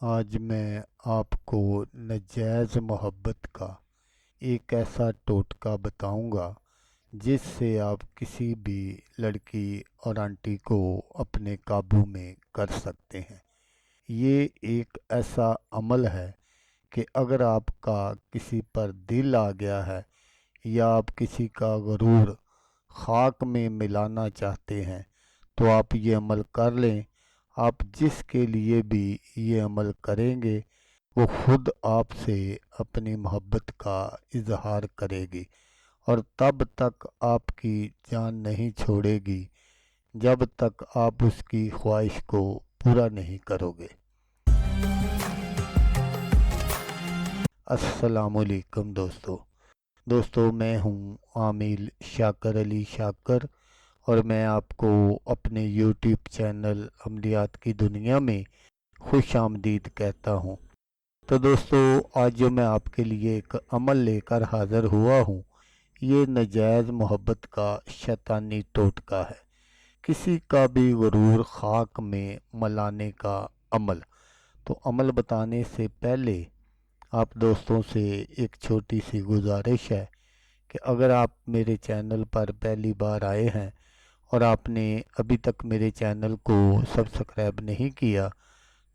आज मैं आपको नाजायज़ मोहब्बत का एक ऐसा टोटका बताऊंगा जिससे आप किसी भी लड़की और आंटी को अपने काबू में कर सकते हैं। ये एक ऐसा अमल है कि अगर आपका किसी पर दिल आ गया है या आप किसी का गुरूर खाक में मिलाना चाहते हैं तो आप ये अमल कर लें। आप जिसके लिए भी ये अमल करेंगे वो खुद आपसे अपनी मोहब्बत का इजहार करेगी और तब तक आपकी जान नहीं छोड़ेगी जब तक आप उसकी ख्वाहिश को पूरा नहीं करोगे। अस्सलामुअलैकुम दोस्तों मैं हूँ आमिल शाकर अली शाकर और मैं आपको अपने यूट्यूब चैनल अमलियात की दुनिया में खुश आमदीद कहता हूँ। तो दोस्तों आज जो मैं आपके लिए एक अमल लेकर हाज़िर हुआ हूँ ये नाजायज़ मोहब्बत का शैतानी टोटका है, किसी का भी गुरूर खाक में मलाने का अमल। तो अमल बताने से पहले आप दोस्तों से एक छोटी सी गुजारिश है कि अगर आप मेरे चैनल पर पहली बार आए हैं और आपने अभी तक मेरे चैनल को सब्सक्राइब नहीं किया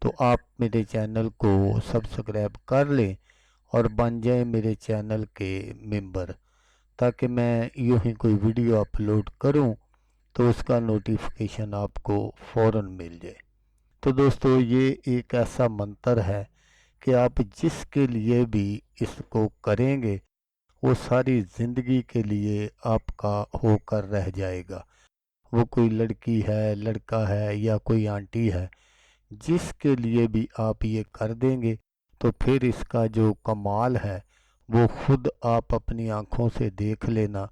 तो आप मेरे चैनल को सब्सक्राइब कर लें और बन जाए मेरे चैनल के मेंबर, ताकि मैं यूं ही कोई वीडियो अपलोड करूं तो उसका नोटिफिकेशन आपको फ़ौरन मिल जाए। तो दोस्तों ये एक ऐसा मंत्र है कि आप जिसके लिए भी इसको करेंगे वो सारी ज़िंदगी के लिए आपका होकर रह जाएगा। वो कोई लड़की है, लड़का है या कोई आंटी है, जिसके लिए भी आप ये कर देंगे तो फिर इसका जो कमाल है वो खुद आप अपनी आंखों से देख लेना,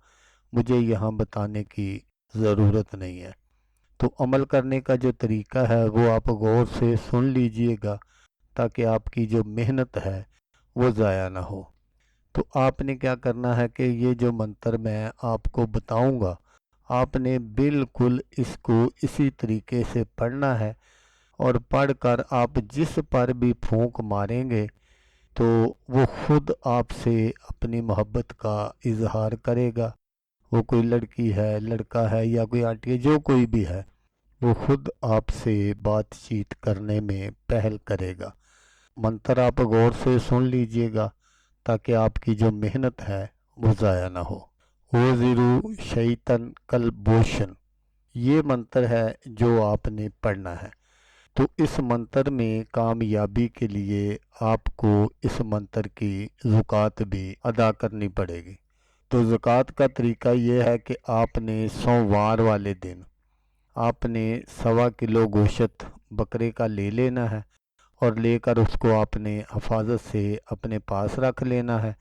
मुझे यहाँ बताने की ज़रूरत नहीं है। तो अमल करने का जो तरीका है वो आप गौर से सुन लीजिएगा ताकि आपकी जो मेहनत है वो ज़ाया ना हो। तो आपने क्या करना है कि ये जो मंत्र मैं आपको बताऊंगा आपने बिल्कुल इसको इसी तरीके से पढ़ना है और पढ़कर आप जिस पर भी फूंक मारेंगे तो वो खुद आपसे अपनी मोहब्बत का इजहार करेगा। वो कोई लड़की है, लड़का है या कोई आंटी है, जो कोई भी है वो खुद आपसे बातचीत करने में पहल करेगा। मंत्र आप गौर से सुन लीजिएगा ताकि आपकी जो मेहनत है वो ज़ाया ना हो। ओज़िरु शैतन कलबोशन ये मंत्र है जो आपने पढ़ना है। तो इस मंत्र में कामयाबी के लिए आपको इस मंत्र की ज़कात भी अदा करनी पड़ेगी। तो ज़कात का तरीका ये है कि आपने सोमवार वाले दिन आपने 1.25 किलो गोश्त बकरे का ले लेना है और लेकर उसको आपने हफाजत से अपने पास रख लेना है।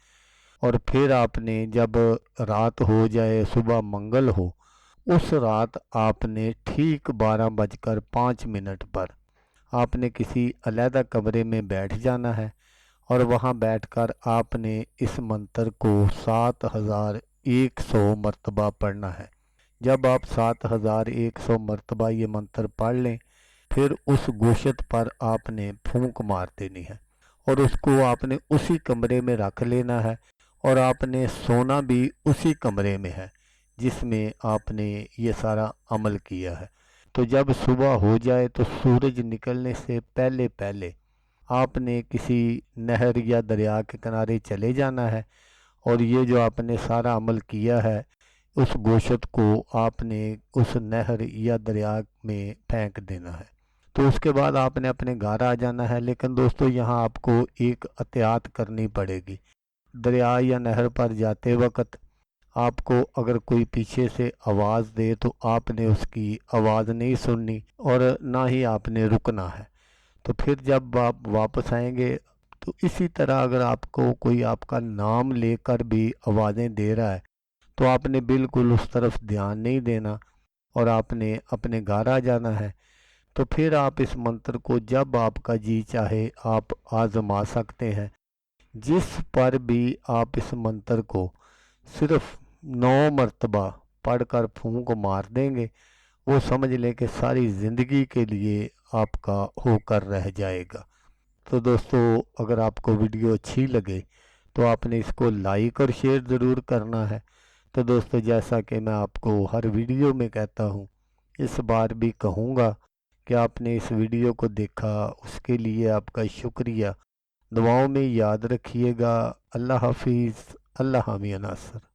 और फिर आपने जब रात हो जाए, सुबह मंगल हो, उस रात आपने ठीक 12:05 पर आपने किसी अलहदा कमरे में बैठ जाना है और वहाँ बैठकर आपने इस मंत्र को 7100 मरतबा पढ़ना है। जब आप 7100 मरतबा ये मंत्र पढ़ लें फिर उस गोश्त पर आपने फूंक मार देनी है और उसको आपने उसी कमरे में रख लेना है और आपने सोना भी उसी कमरे में है जिसमें आपने ये सारा अमल किया है। तो जब सुबह हो जाए तो सूरज निकलने से पहले पहले आपने किसी नहर या दरिया के किनारे चले जाना है और ये जो आपने सारा अमल किया है उस गोश्त को आपने उस नहर या दरिया में फेंक देना है। तो उसके बाद आपने अपने घर आ जाना है। लेकिन दोस्तों यहाँ आपको एक एहतियात करनी पड़ेगी। दरिया या नहर पर जाते वक्त आपको अगर कोई पीछे से आवाज़ दे तो आपने उसकी आवाज़ नहीं सुननी और ना ही आपने रुकना है। तो फिर जब आप वापस आएंगे तो इसी तरह अगर आपको कोई आपका नाम लेकर भी आवाज़ें दे रहा है तो आपने बिल्कुल उस तरफ ध्यान नहीं देना और आपने अपने घर आ जाना है। तो फिर आप इस मंत्र को जब आपका जी चाहे आप आजमा सकते हैं। जिस पर भी आप इस मंत्र को सिर्फ 9 मरतबा पढ़कर फूंक मार देंगे वो समझ लें कि सारी ज़िंदगी के लिए आपका होकर रह जाएगा। تو دوستو اگر آپ کو ویڈیو اچھی لگے تو آپ نے اس کو لائک اور شیئر ضرور کرنا ہے۔ تو دوستو جیسا کہ میں آپ کو ہر ویڈیو میں کہتا ہوں، اس بار بھی کہوں گا کہ آپ نے اس ویڈیو کو دیکھا، اس کے لیے آپ کا شکریہ۔ دعاؤں میں یاد رکھیے گا۔ اللہ حافظ۔ اللہ حامی ناصر۔